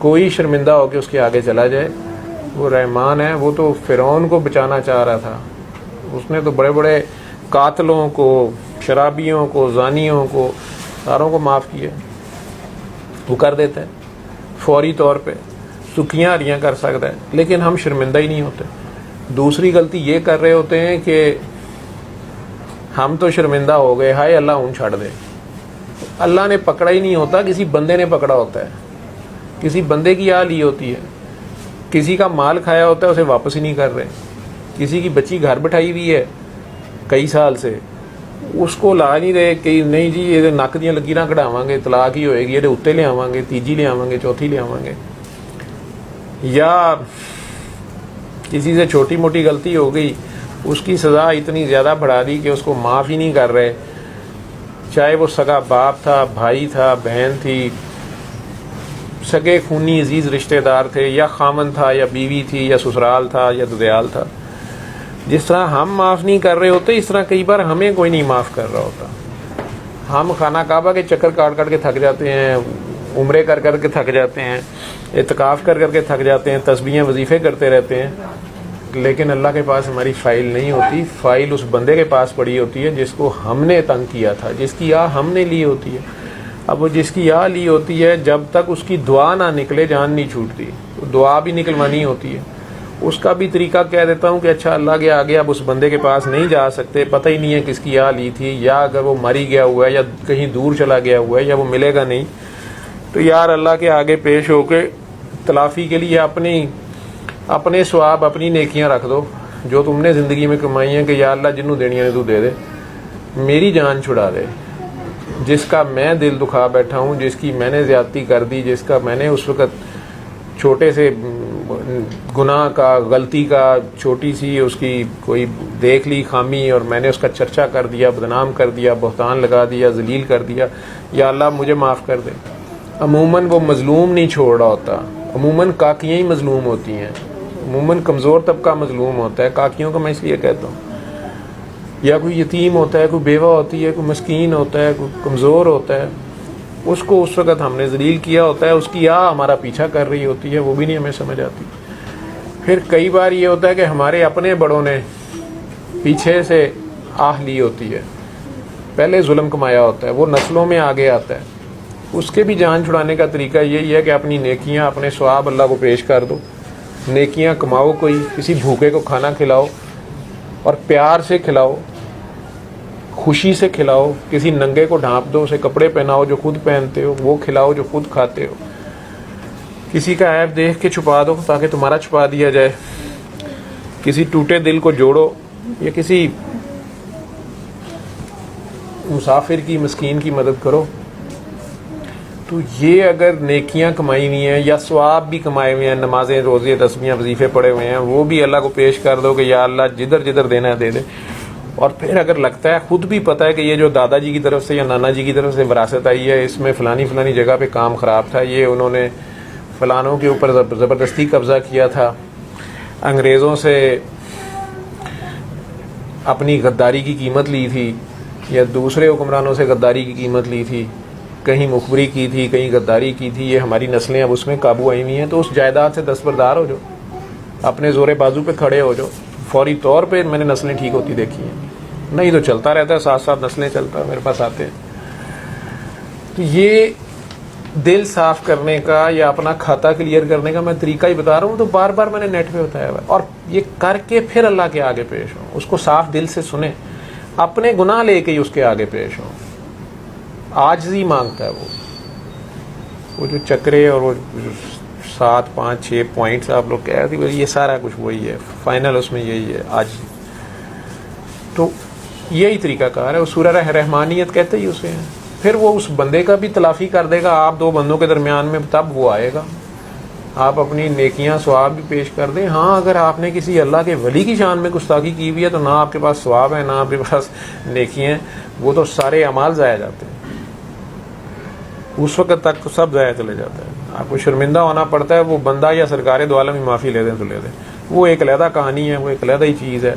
کوئی شرمندہ ہو کے اس کے آگے چلا جائے. وہ رحمان ہے، وہ تو فرعون کو بچانا چاہ رہا تھا. اس نے تو بڑے بڑے قاتلوں کو، شرابیوں کو، زانیوں کو، ساروں کو معاف کیا. وہ کر دیتا ہے فوری طور پہ، سکیاں ہریاں کر سکتا ہے، لیکن ہم شرمندہ ہی نہیں ہوتے. دوسری غلطی یہ کر رہے ہوتے ہیں کہ ہم تو شرمندہ ہو گئے، ہائے اللہ اون چھڑ دے. اللہ نے پکڑا ہی نہیں ہوتا، کسی بندے نے پکڑا ہوتا ہے، کسی بندے کی آ لی ہوتی ہے. کسی کا مال کھایا ہوتا ہے، اسے واپس ہی نہیں کر رہے. کسی کی بچی گھر بٹھائی ہوئی ہے کئی سال سے، اس کو لا نہیں رہے کہ نہیں جی یہ نک دیاں لکیراں کਢਾਵਾਂ گے، طلاق ہی ہوئے گی، یہ اتنے لے آواں گے، تیجی لے آواں گے، چوتھی لے آواں گے. یا کسی سے چھوٹی موٹی غلطی ہو گئی، اس کی سزا اتنی زیادہ بڑھا دی کہ اس کو معاف ہی نہیں کر رہے. چاہے وہ سگا باپ تھا، بھائی تھا، بہن تھی، سگے خونی عزیز رشتہ دار تھے، یا خامن تھا، یا بیوی تھی، یا سسرال تھا، یا ددیال تھا. جس طرح ہم معاف نہیں کر رہے ہوتے، اس طرح کئی بار ہمیں کوئی نہیں معاف کر رہا ہوتا. ہم خانہ کعبہ کے چکر کاٹ کے تھک جاتے ہیں، عمرے کر کے تھک جاتے ہیں، اعتکاف کر کے تھک جاتے ہیں، تسبیحیں وظیفے کرتے رہتے ہیں، لیکن اللہ کے پاس ہماری فائل نہیں ہوتی. فائل اس بندے کے پاس پڑی ہوتی ہے جس کو ہم نے تنگ کیا تھا، جس کی آہ ہم نے لی ہوتی ہے. اب وہ جس کی آہ لی ہوتی ہے، جب تک اس کی دعا نہ نکلے جان نہیں چھوٹتی. دعا بھی نکلوانی ہوتی ہے. اس کا بھی طریقہ کہہ دیتا ہوں کہ اچھا اللہ کے آگے اب اس بندے کے پاس نہیں جا سکتے، پتہ ہی نہیں ہے کس کی آہ لی تھی، یا اگر وہ مری گیا ہوا ہے یا کہیں دور چلا گیا ہوا ہے یا وہ ملے گا نہیں، تو یار اللہ کے آگے پیش ہو کے تلافی کے لیے اپنے ثواب، اپنی نیکیاں رکھ دو جو تم نے زندگی میں کمائی ہیں، کہ یا اللہ جنوں دینی ہے تو دے دے، میری جان چھڑا دے. جس کا میں دل دکھا بیٹھا ہوں، جس کی میں نے زیادتی کر دی، جس کا میں نے اس وقت چھوٹے سے گناہ کا، غلطی کا، چھوٹی سی اس کی کوئی دیکھ لی خامی اور میں نے اس کا چرچا کر دیا، بدنام کر دیا، بہتان لگا دیا، ذلیل کر دیا، یا اللہ مجھے معاف کر دے. عموماً وہ مظلوم نہیں چھوڑ رہا ہوتا، عموماً کاکیاں ہی مظلوم ہوتی ہیں، عموماً کمزور طبقہ مظلوم ہوتا ہے. کاکیوں کو میں اس لیے کہتا ہوں، یا کوئی یتیم ہوتا ہے، کوئی بیوہ ہوتی ہے، کوئی مسکین ہوتا ہے، کوئی کمزور ہوتا ہے، اس کو اس وقت ہم نے ذلیل کیا ہوتا ہے، اس کی آہ ہمارا پیچھا کر رہی ہوتی ہے، وہ بھی نہیں ہمیں سمجھ آتی. پھر کئی بار یہ ہوتا ہے کہ ہمارے اپنے بڑوں نے پیچھے سے آہ لی ہوتی ہے، پہلے ظلم کمایا ہوتا ہے، وہ نسلوں میں آگے آتا ہے. اس کے بھی جان چھڑانے کا طریقہ یہی ہے کہ اپنی نیکیاں، اپنے ثواب اللہ کو پیش کر دو. نیکیاں کماؤ، کوئی کسی بھوکے کو کھانا کھلاؤ اور پیار سے کھلاؤ، خوشی سے کھلاؤ. کسی ننگے کو ڈھانپ دو، اسے کپڑے پہناؤ جو خود پہنتے ہو، وہ کھلاؤ جو خود کھاتے ہو. کسی کا عیب دیکھ کے چھپا دو تاکہ تمہارا چھپا دیا جائے. کسی ٹوٹے دل کو جوڑو، یا کسی مسافر کی، مسکین کی مدد کرو. تو یہ اگر نیکیاں کمائی ہوئی ہیں یا ثواب بھی کمائے ہوئے ہیں، نمازیں، روزے، تسبیحیں، وظیفے پڑے ہوئے ہیں، وہ بھی اللہ کو پیش کر دو کہ یا اللہ جدھر دینا ہے دے دے. اور پھر اگر لگتا ہے، خود بھی پتہ ہے کہ یہ جو دادا جی کی طرف سے یا نانا جی کی طرف سے وراثت آئی ہے، اس میں فلانی جگہ پہ کام خراب تھا، یہ انہوں نے فلانوں کے اوپر زبردستی قبضہ کیا تھا، انگریزوں سے اپنی غداری کی قیمت لی تھی، یا دوسرے حکمرانوں سے غداری کی قیمت لی تھی، کہیں مخبری کی تھی، کہیں غداری کی تھی، یہ ہماری نسلیں اب اس میں قابو آئی ہوئی ہیں، تو اس جائیداد سے دستبردار ہو جاؤ، اپنے زور بازو پہ کھڑے ہو جاؤ. فوری طور پہ میں نے نسلیں ٹھیک ہوتی دیکھی ہیں، نہیں تو چلتا رہتا ہے، ساتھ نسلیں چلتا ہے، میرے پاس آتے ہیں. تو یہ دل صاف کرنے کا یا اپنا کھاتا کلیئر کرنے کا میں طریقہ ہی بتا رہا ہوں، تو بار بار میں نے نیٹ پہ بتایا ہوا ہے. اور یہ کر کے پھر اللہ کے آگے پیش ہوں، اس کو صاف دل سے سنیں، اپنے گناہ لے کے ہی اس کے آگے پیش ہوں. عاجزی مانگتا ہے وہ جو چکرے اور وہ 7 5 6 پوائنٹس آپ لوگ کہہ رہے تھے، یہ سارا کچھ وہی ہے، فائنل اس میں یہی ہے عاجزی. تو یہی طریقہ کار ہے، وہ سورہ رحمانیت کہتے ہی اسے ہیں. پھر وہ اس بندے کا بھی تلافی کر دے گا، آپ دو بندوں کے درمیان میں، تب وہ آئے گا. آپ اپنی نیکیاں ثواب بھی پیش کر دیں. ہاں اگر آپ نے کسی اللہ کے ولی کی شان میں گستاخی کی ہوئی ہے تو نہ آپ کے پاس ثواب ہے، نہ آپ کے پاس نیکیاں ہیں، وہ تو سارے اعمال ضائع جاتے ہیں. اس وقت تک تو سب ضائع چلے جاتا ہے. آپ کو شرمندہ ہونا پڑتا ہے، وہ بندہ یا سرکار دو عالم معافی لے دیں تو لے دیں، وہ ایک علیحدہ کہانی ہے، وہ ایک علیحدہ ہی چیز ہے.